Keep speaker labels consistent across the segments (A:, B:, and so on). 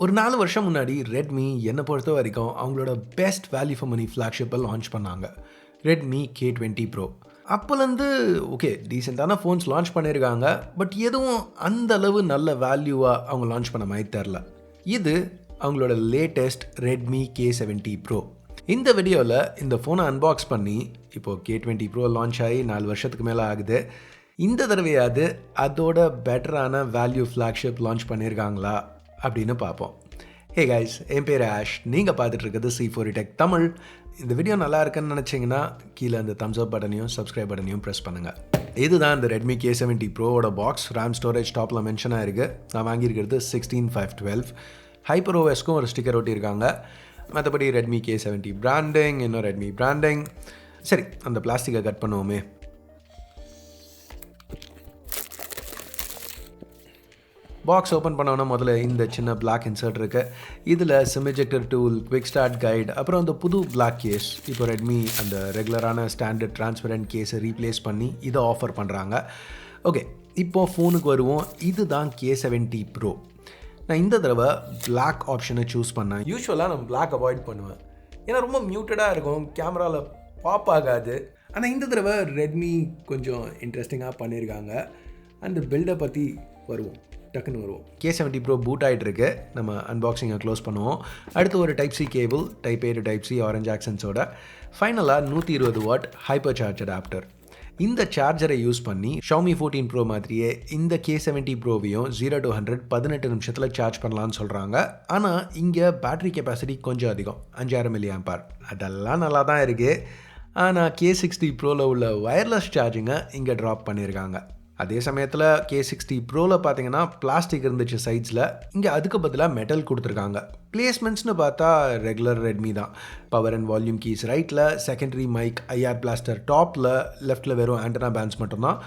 A: ஒரு 4 வருஷம் முன்னாடி ரெட்மி என்னை பொறுத்த வரைக்கும் அவங்களோட பெஸ்ட் வேல்யூ ஃபார் மணி ஃப்ளாக்ஷிப்பை லான்ச் பண்ணாங்க. Redmi K20 Pro. அப்போலேருந்து ஓகே டீசெண்டான ஃபோன்ஸ் லான்ச் பண்ணியிருக்காங்க. பட் எதுவும் அந்த அளவு நல்ல வேல்யூவாக அவங்க லான்ச் பண்ண மாதிரி தெரில. இது அவங்களோட லேட்டஸ்ட் ரெட்மி K70 Pro. இந்த வீடியோவில் இந்த ஃபோனை அன்பாக்ஸ் பண்ணி இப்போது K20 Pro லான்ச் ஆகி 4 வருஷத்துக்கு மேலே ஆகுது. இந்த தடவையாவது அதோட பெட்டரான வேல்யூ ஃப்ளாக்ஷிப் லான்ச் பண்ணியிருக்காங்களா அப்படின்னு பார்ப்போம். ஹே கைஸ், என் பேர் ஆஷ். நீங்கள் பார்த்துட்டு இருக்கிறது C4 Tech தமிழ். இந்த வீடியோ நல்லா இருக்குன்னு நினச்சிங்கன்னா கீழே அந்த தம்ஸ் அப் பட்டனையும் சப்ஸ்கிரைப் பட்டனையும் ப்ரெஸ் பண்ணுங்கள். இதுதான் இந்த ரெட்மி K70 Proவோட பாக்ஸ். ரேம் ஸ்டோரேஜ் டாப்பில் மென்ஷனாக இருக்குது. நான் வாங்கியிருக்கிறது 16512. ஹைப்பர் ஓஎஸ்க்கும் ஒரு ஸ்டிக்கர் ஒட்டியிருக்காங்க. மற்றபடி ரெட்மி K70 பிராண்டிங், இன்னும் ரெட்மி பிராண்டிங். சரி, அந்த பிளாஸ்டிக்கை கட் பண்ணுவோமே. பாக்ஸ் ஓப்பன் பண்ணோன்னா முதல்ல இந்த சின்ன பிளாக் இன்சர்ட் இருக்குது. இதில் sim ejector tool, quick start guide, அப்புறம் அந்த புது பிளாக் கேஸ். இப்போ ரெட்மி அந்த ரெகுலரான ஸ்டாண்டர்ட் டிரான்ஸ்பரண்ட் கேஸை ரீப்ளேஸ் பண்ணி இதை ஆஃபர் பண்ணுறாங்க. ஓகே, இப்போது ஃபோனுக்கு வருவோம். இதுதான் K70 Pro. நான் இந்த தடவை பிளாக் ஆப்ஷனை சூஸ் பண்ணேன். யூஸ்வலாக நான் பிளாக் அவாய்ட் பண்ணுவேன், ஏன்னா ரொம்ப மியூட்டடாக இருக்கும், கேமராவில் பாப் ஆகாது. ஆனால் இந்த தடவை ரெட்மி கொஞ்சம் இன்ட்ரெஸ்டிங்காக பண்ணியிருக்காங்க. அந்த பில்டை பற்றி வருவோம், டக்குன்னு வருவோம். K70 Pro பூட் ஆகிட்டு இருக்கு. நம்ம அன்பாக்சிங்கை க்ளோஸ் பண்ணுவோம். அடுத்து ஒரு type C cable, type A to type C orange ஆக்சன்ஸோட. ஃபைனலாக 120 வாட் ஹைப்பர் சார்ஜ் அடாப்டர். இந்த சார்ஜரை யூஸ் பண்ணி Xiaomi 14 Pro மாதிரியே இந்த K70 Proவையும் 0 to 100 18 நிமிஷத்தில் சார்ஜ் பண்ணலான்னு சொல்கிறாங்க. ஆனால் இங்கே பேட்டரி கெப்பாசிட்டி கொஞ்சம் அதிகம், 5000 mAh. அதெல்லாம் நல்லா தான் இருக்குது. ஆனால் K60 Proவில் உள்ள வயர்லெஸ் சார்ஜிங்கை இங்கே ட்ராப் பண்ணியிருக்காங்க. அதே சமயத்தில் K60 Proவில் பார்த்தீங்கன்னா பிளாஸ்டிக் இருந்துச்சு சைட்ஸில். இங்கே அதுக்கு பதிலாக மெட்டல் கொடுத்துருக்காங்க. பிளேஸ்மெண்ட்ஸ்னு பார்த்தா ரெகுலர் ரெட்மி தான். பவர் அண்ட் வால்யூம் கீஸ் ரைட்டில், செகண்டரி மைக், ஐஆர் பிளாஸ்டர் டாப்பில், லெஃப்ட்டில் வெறும் ஆண்டனா பேண்ட்ஸ் மட்டும்தான்.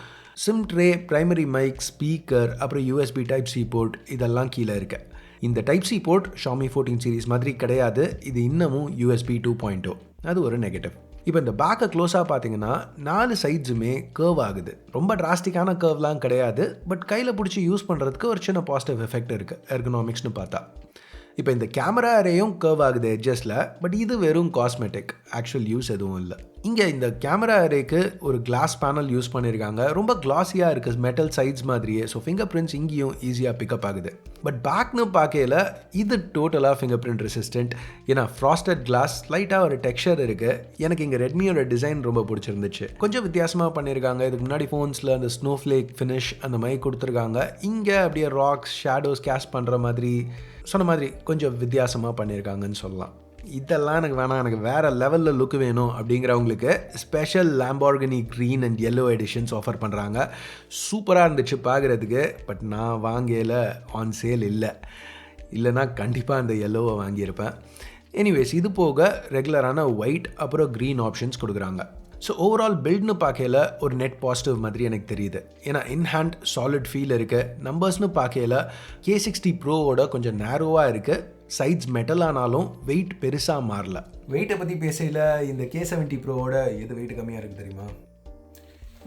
A: SIM tray, primary mic, speaker, அப்புறம் USB டைப்-C போர்ட் இதெல்லாம் கீழே இருக்கு. இந்த டைப்-C போர்ட் Xiaomi 14 சீரிஸ் மாதிரி கிடையாது. இது இன்னமும் USB 2.0. அது ஒரு நெகட்டிவ். இப்போ இந்த பேக்கை க்ளோஸாக பார்த்தீங்கன்னா 4 சைட்ஸுமே கர்வ் ஆகுது. ரொம்ப டிராஸ்டிக்கான கர்வ்லாம் கிடையாது. பட் கையில் பிடிச்சி யூஸ் பண்ணுறதுக்கு ஒரு சின்ன பாசிட்டிவ் எஃபெக்ட் இருக்குது எர்கனாமிக்ஸ்னு பார்த்தா. இப்போ இந்த கேமரா அரேயும் கர்வ் ஆகுது எட்ஜஸில். பட் இது வெறும் காஸ்மெட்டிக், ஆக்சுவல் யூஸ் எதுவும் இல்லை. இங்கே இந்த கேமரா அரேக்கு ஒரு கிளாஸ் பேனல் யூஸ் பண்ணியிருக்காங்க. ரொம்ப கிளாஸியாக இருக்குது, மெட்டல் சைட்ஸ் மாதிரியே. ஸோ ஃபிங்கர் பிரிண்ட்ஸ் இங்கேயும் ஈஸியாக பிக்கப் ஆகுது. பட் பேக்னு பார்க்கையில் இது டோட்டலாக ஃபிங்கர் பிரிண்ட் ரெசிஸ்டன்ட். ஏன்னா ஃப்ராஸ்டட் கிளாஸ், லைட்டாக ஒரு டெக்ஸ்சர் இருக்குது. எனக்கு இங்கே ரெட்மியோட டிசைன் ரொம்ப பிடிச்சிருந்துச்சு. கொஞ்சம் வித்தியாசமாக பண்ணியிருக்காங்க. இதுக்கு முன்னாடி ஃபோன்ஸில் அந்த ஸ்னோஃப்ளேக் ஃபினிஷ் அந்த மாதிரி கொடுத்துருக்காங்க. இங்கே அப்படியே ராக்ஸ், ஷேடோஸ் கேஸ்ட் பண்ணுற மாதிரி, சொன்ன மாதிரி கொஞ்சம் வித்தியாசமாக பண்ணியிருக்காங்கன்னு சொல்லலாம். இதெல்லாம் எனக்கு வேணாம், எனக்கு வேறு லெவலில் லுக் வேணும் அப்படிங்கிறவங்களுக்கு special Lamborghini green and yellow editions offer பண்ணுறாங்க. சூப்பராக இருந்துச்சு பார்க்குறதுக்கு. பட் நான் வாங்கல, ஆன் சேல் இல்லைன்னா கண்டிப்பாக அந்த yellowவை வாங்கியிருப்பேன். எனிவேஸ், இது போக ரெகுலரான ஒயிட் அப்புறம் க்ரீன் ஆப்ஷன்ஸ் கொடுக்குறாங்க. ஸோ ஓவரால் பில்ட்னு பார்க்கையில் ஒரு நெட் பாசிட்டிவ் மாதிரி எனக்கு தெரியுது. ஏன்னா இன்ஹேண்ட் சாலிட் ஃபீல் இருக்குது. நம்பர்ஸ்னு பார்க்கையில் K60 Proவோட கொஞ்சம் நேரோவாக இருக்குது. சைட்ஸ் மெட்டல் ஆனாலும் வெயிட் பெருசாக மாறல. வெயிட்டை பற்றி பேசையில் இந்த K70 Proவோட எது வெயிட் கம்மியாக இருக்குது தெரியுமா?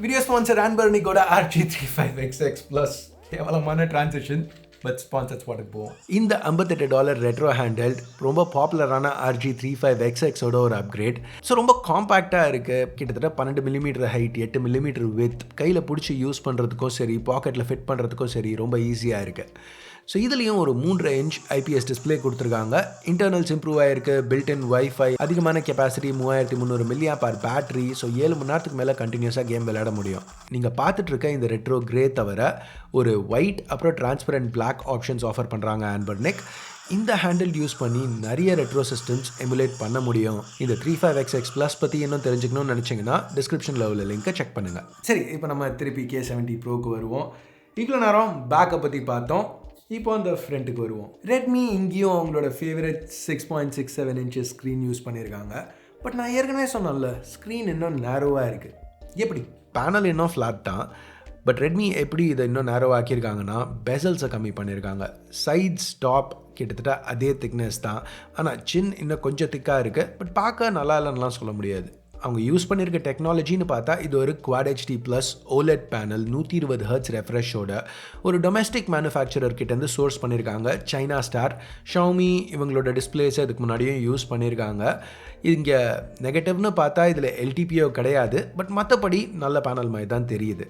A: வீடியோ ஸ்பான்சர் Anbernicோட RG35XX Plus. கேவலமான டிரான்சிஷன், பட் ஸ்பான்சர் ஸ்பாட்டுக்கு போவோம். இந்த $58 ரெட்ரோ ஹேண்டல்ட் ரொம்ப பாப்புலரான RG35XX ஒரு அப்கிரேட். ஸோ ரொம்ப காம்பேக்டாக இருக்குது. கிட்டத்தட்ட 12 mm ஹைட், 8 mm வித். கையில் பிடிச்சி யூஸ் பண்ணுறதுக்கும் சரி, பாக்கெட்டில் ஃபிட் பண்ணுறதுக்கும் சரி ரொம்ப ஈஸியாக இருக்குது. ஸோ இதுலேயும் ஒரு 3.5 inch IPS டிஸ்பிளே கொடுத்துருக்காங்க. இன்டர்னல்ஸ் இம்ப்ரூவ் ஆகிருக்கு. பில்ட்-இன் வைஃபை, அதிகமான கெப்பாசிட்டி, 3300 mAh பேட்டரி. ஸோ 7 மணி நேரத்துக்கு மேலே கண்டினியூஸாக கேம் விளையாட முடியும். நீங்கள் பார்த்துட்டு இருக்க இந்த ரெட்ரோ கிரே தவிர ஒரு ஒயிட் அப்புறம் டிரான்ஸ்பரண்ட் பிளாக் ஆப்ஷன்ஸ் ஆஃபர் பண்ணுறாங்க Anbernic. இந்த ஹேண்டில் யூஸ் பண்ணி நிறைய ரெட்ரோ சிஸ்டம்ஸ் எமுலேட் பண்ண முடியும். இந்த 35XX Plus பற்றி இன்னும் தெரிஞ்சுக்கணும்னு நினச்சிங்கன்னா டிஸ்கிரிப்ஷனில் உள்ள லிங்கை செக் பண்ணுங்கள். சரி, இப்போ நம்ம திருப்பி K70 Proக்கு வருவோம். இவ்வளோ நேரம் பேக்கை பற்றி பார்த்தோம். இப்போ அந்த ஃப்ரண்ட்டுக்கு வருவோம். ரெட்மி இங்கேயும் அவங்களோட ஃபேவரட் 6.67 inches ஸ்க்ரீன் யூஸ் பண்ணியிருக்காங்க. பட் நான் ஏற்கனவே சொன்னேன்ல, ஸ்க்ரீன் இன்னும் நேரோவாக இருக்குது. எப்படி? பேனல் இன்னும் ஃப்ளாட் தான். பட் ரெட்மி எப்படி இதை இன்னும் நேரோவாக ஆக்கியிருக்காங்கன்னா பெசல்ஸை கம்மி பண்ணியிருக்காங்க. சைட்ஸ், டாப் கிட்டத்தட்ட அதே திக்னஸ் தான். ஆனால் சின் இன்னும் கொஞ்சம் திக்காக இருக்குது. பட் பார்க்க நல்லா இல்லைன்னுலாம் சொல்ல முடியாது. அவங்க யூஸ் பண்ணியிருக்க டெக்னாலஜின்னு பார்த்தா இது ஒரு Quad HD Plus OLED panel 120 Hz ரெஃப்ரெஷோட ஒரு டொமஸ்டிக் மேனுஃபேக்சரர் கிட்டேருந்து சோர்ஸ் பண்ணியிருக்காங்க. சைனா ஸ்டார் ஷாமி இவங்களோட டிஸ்பிளேஸை இதுக்கு முன்னாடியும் யூஸ் பண்ணியிருக்காங்க. இங்கே நெகட்டிவ்னு பார்த்தா இதில் LTPO கிடையாது, பட் மற்றபடி நல்ல பேனல் மாதிரி தான் தெரியுது.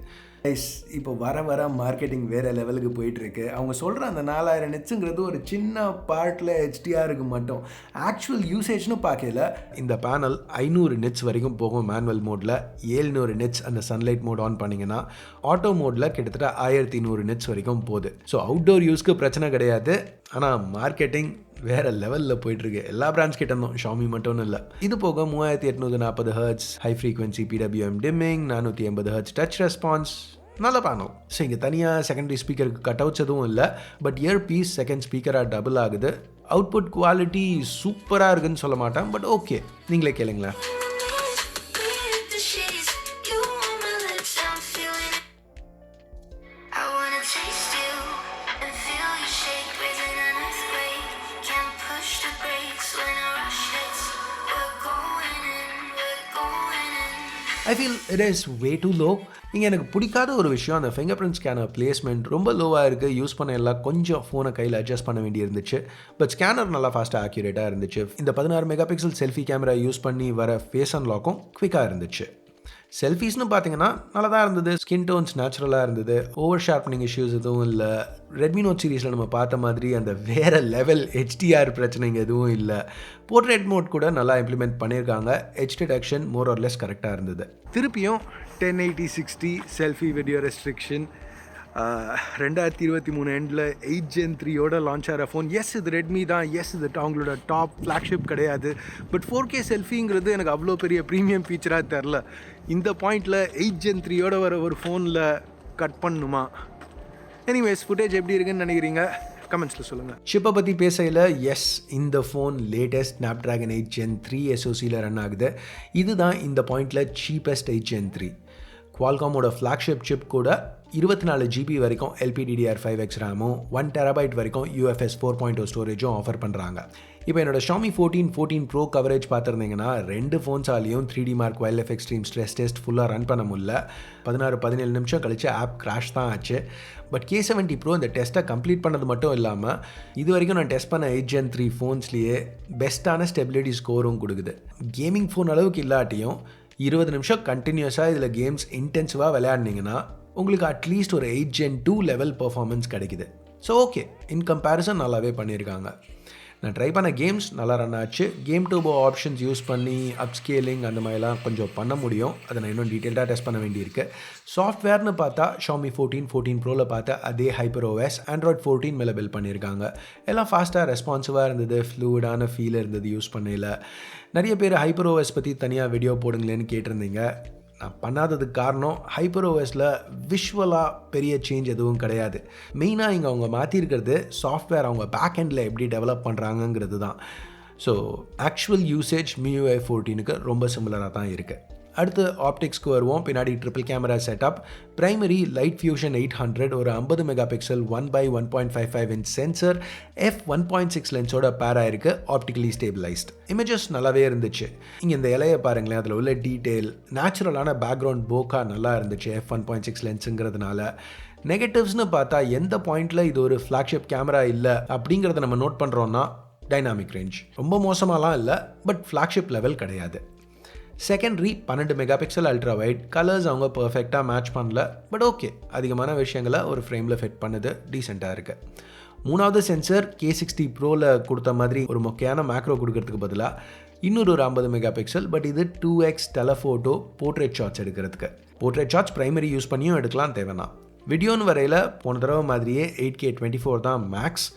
A: இப்போ வர மார்க்கெட்டிங் வேறு லெவலுக்கு போயிட்டுருக்கு. அவங்க சொல்கிற அந்த 4000 நெட்ஸுங்கிறது ஒரு சின்ன பார்ட்டில் HDRக்கு மட்டும். ஆக்சுவல் யூசேஜ்னு பார்க்கல இந்த பேனல் 500 நெட்ஸ் வரைக்கும் போகும் மேனுவல் மோடில். 700 நெட்ஸ் அந்த சன்லைட் மோட் ஆன் பண்ணிங்கன்னா ஆட்டோ மோடில் கிட்டத்தட்ட 1200 நெட்ஸ் வரைக்கும் போகுது. ஸோ அவுட்டோர் யூஸ்க்கு பிரச்சனை கிடையாது. ஆனால் மார்க்கெட்டிங் வேறு லெவலில் போயிட்டுருக்கு எல்லா பிராண்ட்ஸ் கிட்ட இருந்தோம், ஷாமி மட்டும்னு இல்லை. இது போக 3840 Hz high frequency PWM dimming, 480 Hz touch response, நல்ல பேனல். ஸோ இங்கே தனியாக செகண்டரி ஸ்பீக்கருக்கு கட் அவுட்ஸ் எதுவும் இல்லை, பட் இயர் பீஸ் செகண்ட் ஸ்பீக்கராக டபுள் ஆகுது. அவுட்புட் குவாலிட்டி சூப்பராக இருக்குன்னு சொல்ல மாட்டேன், பட் ஓகே, நீங்களே கேளுங்களேன். I feel it is way too low. இங்கே எனக்கு பிடிக்காத ஒரு விஷயம் அந்த ஃபிங்கர் பிரிண்ட் ஸ்கேனர் பிளேஸ்மெண்ட் ரொம்ப லோவாக இருக்குது. யூஸ் பண்ண எல்லாம் கொஞ்சம் ஃபோனை கையில் அட்ஜஸ்ட் பண்ண வேண்டி இருந்துச்சு. பட் ஸ்கேனர் நல்லா ஃபாஸ்ட்டாக ஆக்யூரேட்டாக இருந்துச்சு. இந்த 16 mega pixel selfie camera use பண்ணி வர ஃபேஸ் அன்லாக்கும் குவிக்காக இருந்துச்சு. செல்ஃபீஸ்னு பார்த்தீங்கன்னா நல்லா தான் இருந்தது. ஸ்கின் டோன்ஸ் நேச்சுரலாக இருந்தது. ஓவர் ஷார்ப்னிங் இஷ்யூஸ் எதுவும் இல்லை. ரெட்மி நோட் சீரீஸில் நம்ம பார்த்த மாதிரி அந்த வேறு லெவல் HDR பிரச்சனைங்க எதுவும் இல்லை. போர்ட்ரேட் மோட் கூட நல்லா இம்ப்ளிமெண்ட் பண்ணியிருக்காங்க. Edge detection more or less கரெக்டாக இருந்தது. திருப்பியும் 1080/60 செல்ஃபி வீடியோ ரெஸ்ட்ரிக்ஷன். 2023 எண்டில் 8 Gen 3யோட லான்ச் ஆகிற ஃபோன். எஸ் இது ரெட்மி தான், எஸ் இது அவங்களோட டாப் ஃப்ளாக்ஷிப் கிடையாது. பட் 4K செல்ஃபிங்கிறது எனக்கு அவ்வளோ பெரிய ப்ரீமியம் ஃபீச்சராக தெரில. இந்த பாயிண்டில் 8 Gen 3யோட வர ஒரு ஃபோனில் கட் பண்ணணுமா? எனிவேஸ் ஃபுட்டேஜ் எப்படி இருக்குன்னு நினைக்கிறீங்க? கமெண்ட்ஸில் சொல்லுங்கள். ஷிப்பை பற்றி பேசையில் எஸ் இந்த ஃபோன் லேட்டஸ்ட் Snapdragon 8 Gen 3 SoCயில் ரன் ஆகுது. இதுதான் இந்த பாயிண்டில் சீப்பஸ்ட் 8 Gen 3. குவால்காமோட ஃப்ளாக்ஷிப் சிப் கூட 24 GB வரைக்கும் LPDDR5X ரேமும் 1 TB வரைக்கும் UFS 4.0 ஸ்டோரேஜும் ஆஃபர் பண்ணுறாங்க. இப்போ என்னோட ஷாமி 14 Pro கவரேஜ் பார்த்துருந்தீங்கன்னா 2 ஃபோன்ஸாலையும் 3D Mark Wildlife Extreme stress test ஃபுல்லாக ரன் பண்ண முடியல. 16-17 நிமிஷம் கழிச்சு ஆப் கிராஷ் தான் ஆச்சு. பட் K70 Pro இந்த டெஸ்ட்டை கம்ப்ளீட் பண்ணது மட்டும் இல்லாமல் இது வரைக்கும் நான் டெஸ்ட் பண்ண 8 Gen 3 ஃபோன்ஸ்லேயே பெஸ்ட்டான ஸ்டெபிலிட்டி ஸ்கோரும் கொடுக்குது. கேமிங் ஃபோன் அளவுக்கு இல்லாட்டியும் 20 நிமிஷம் கண்டினியூஸாக இதில் கேம்ஸ் இன்டென்சிவாக விளையாடினீங்கன்னா உங்களுக்கு அட்லீஸ்ட் ஒரு 8 Gen 2 லெவல் பர்ஃபார்மன்ஸ் கிடைக்குது. ஸோ ஓகே, இன் கம்பேரிசன் நல்லாவே பண்ணியிருக்காங்க. நான் ட்ரை பண்ண கேம்ஸ் நல்லா ரன் ஆச்சு. கேம் டூபோ ஆப்ஷன்ஸ் யூஸ் பண்ணி அப்ஸ்கேலிங் அந்த மாதிரிலாம் கொஞ்சம் பண்ண முடியும். அதை நான் இன்னும் டீட்டெயில்டாக டெஸ்ட் பண்ண வேண்டியிருக்கு. சாஃப்ட்வேர்னு பார்த்தா ஷாமி 14 Proவில் பார்த்தா அதே HyperOS Android 14 மேலே பில்ட் பண்ணியிருக்காங்க. எல்லாம் ஃபாஸ்ட்டாக ரெஸ்பான்சிவாக இருந்தது. ஃப்ளூயிடான ஃபீல் இருந்தது யூஸ் பண்ணையில். நிறைய பேர் HyperOS பற்றி தனியாக வீடியோ போடுங்களேன்னு கேட்டிருந்தீங்க. நான் பண்ணாததுக்கு காரணம் HyperOSல விஷுவலாக பெரிய சேஞ்ச் எதுவும் கிடையாது. மெயினாக இங்கே அவங்க மாற்றிருக்கிறது சாஃப்ட்வேர் அவங்க பேக் எண்டில் எப்படி டெவலப் பண்ணுறாங்கங்கிறது தான். ஸோ ஆக்சுவல் யூசேஜ் MIUI 14க்கு ரொம்ப சிமிலராக தான் இருக்குது. அடுத்து ஆப்டிக்ஸ்க்கு வருவோம். பின்னாடி triple camera setup. Primary light fusion 800 ஒரு 50 mega pixel 1x1.55 inch sensor f1.6 லென்ஸோட பேர் ஆயிருக்கு. ஆப்டிக்கலி ஸ்டேபிளைஸ்ட். இமேஜஸ் நல்லாவே இருந்துச்சு. இங்கே இந்த இலையை பாருங்களேன், அதில் உள்ள டீட்டெயில் நேச்சுரலான பேக்ரவுண்ட் போக்கா நல்லா இருந்துச்சு f1.6 லென்ஸுங்கிறதுனால. நெகட்டிவ்ஸ்னு பார்த்தா எந்த பாயிண்டில் இது ஒரு ஃப்ளாக்ஷிப் கேமரா இல்லை அப்படிங்கிறத நம்ம நோட் பண்ணுறோன்னா டைனாமிக் ரேஞ்ச் ரொம்ப மோசமாலாம் இல்லை, பட் ஃப்ளாக்ஷிப் லெவல் கிடையாது. Secondary 12 mega pixel ultra wide. Colours அவங்க பர்ஃபெக்டாக மேட்ச் பண்ணல, பட் ஓகே, அதிகமான விஷயங்களை ஒரு ஃப்ரேமில் ஃபிட் பண்ணுது, டீசெண்டாக இருக்குது. மூணாவது சென்சர் K60 Proவில் கொடுத்த மாதிரி ஒரு மொக்கையான மேக்ரோ கொடுக்கறதுக்கு பதிலாக இன்னொரு ஒரு 50 மெகா பிக்சல், பட் இது 2x டெலஃபோட்டோ போர்ட்ரேட் ஷாட்ஸ் எடுக்கிறதுக்கு. போர்ட்ரேட் ஷாட்ஸ் பிரைமரி யூஸ் பண்ணியும் எடுக்கலாம் தேவைன்னா. வீடியோன்னு வரையில் போன தடவை மாதிரியே 8K 24 தான் மேக்ஸ்.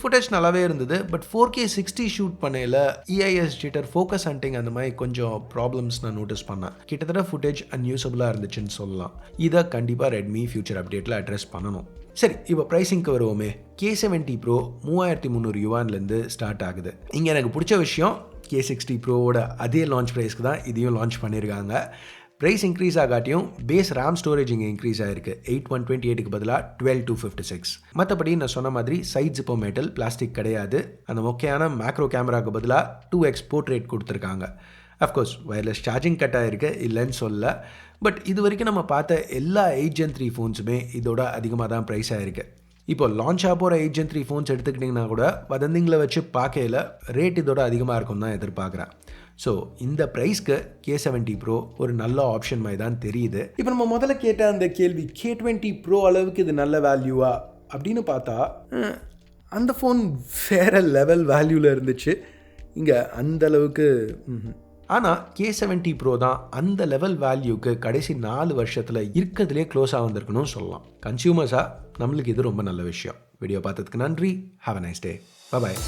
A: ஃபுட்டேஜ் நல்லாவே இருந்தது, பட் 4K 60 ஷூட் பண்ணையில் EIS ஜிட்டர், ஃபோக்கஸ் ஹண்டிங் அந்த மாதிரி கொஞ்சம் ப்ராப்ளம்ஸ் நான் நோட்டீஸ் பண்ணேன். கிட்டத்தட்ட ஃபுட்டேஜ் அன்யூசபிளாக இருந்துச்சுன்னு சொல்லலாம். இதை கண்டிப்பாக ரெட்மி ஃபியூச்சர் அப்டேட்டில் அட்ரஸ் பண்ணணும். சரி, இப்போ ப்ரைஸிங்க்கு வருவோமே. K70 Pro 3300 யுவான்லேருந்து ஸ்டார்ட் ஆகுது. இங்கே எனக்கு பிடிச்ச விஷயம் K60 Proவோட அதே லான்ச் ப்ரைஸ்க்கு தான் இதையும் லான்ச் பண்ணியிருக்காங்க. ப்ரைஸ் இன்க்ரீஸ் ஆகாட்டியும் பேஸ் ரேம் ஸ்டோரேஜ் இங்கே இன்க்ரீஸ் ஆகிருக்கு. 8128க்கு பதிலாக 12256. மற்றபடி நான் சொன்ன மாதிரி சைட் ஜிப்போ மெட்டல், பிளாஸ்டிக் கிடையாது. அந்த மொக்கையான மேக்ரோ கேமராவுக்கு பதிலாக 2x போர்ட்ரேட் கொடுத்துருக்காங்க. அஃப்கோர்ஸ் வயர்லெஸ் சார்ஜிங் கட் ஆகிருக்கு, இல்லைன்னு சொல்ல. பட் இது வரைக்கும் நம்ம பார்த்த எல்லா 8 Gen 3 ஃபோன்ஸுமே இதோட அதிகமாக தான் ப்ரைஸ் ஆகிருக்கு. இப்போ லான்ச் ஆக போகிற 8 Gen 3 ஃபோன்ஸ் எடுத்துக்கிட்டிங்கன்னா கூட வதந்திங்களை வச்சு பார்க்கையில் ரேட் இதோட அதிகமாக இருக்கும் தான் எதிர்பார்க்குறேன். ஸோ இந்த ப்ரைஸ்க்கு K70 Pro ஒரு நல்ல ஆப்ஷன் மாதிரி தான் தெரியுது. இப்போ நம்ம முதல்ல கேட்ட அந்த கேள்வி, K20 Pro அளவுக்கு இது நல்ல வேல்யூவா அப்படின்னு பார்த்தா அந்த ஃபோன் வேறு லெவல் வேல்யூவில் இருந்துச்சு. இங்கே அந்தளவுக்கு ஆனால் K70 Pro தான் அந்த லெவல் வேல்யூக்கு கடைசி 4 வருஷத்தில் இருக்கிறதுலே க்ளோஸாக வந்திருக்குன்னு சொல்லலாம். கன்சியூமர்ஸாக நம்மளுக்கு இது ரொம்ப நல்ல விஷயம். வீடியோ பார்த்ததுக்கு நன்றி. Have a nice day. Bye.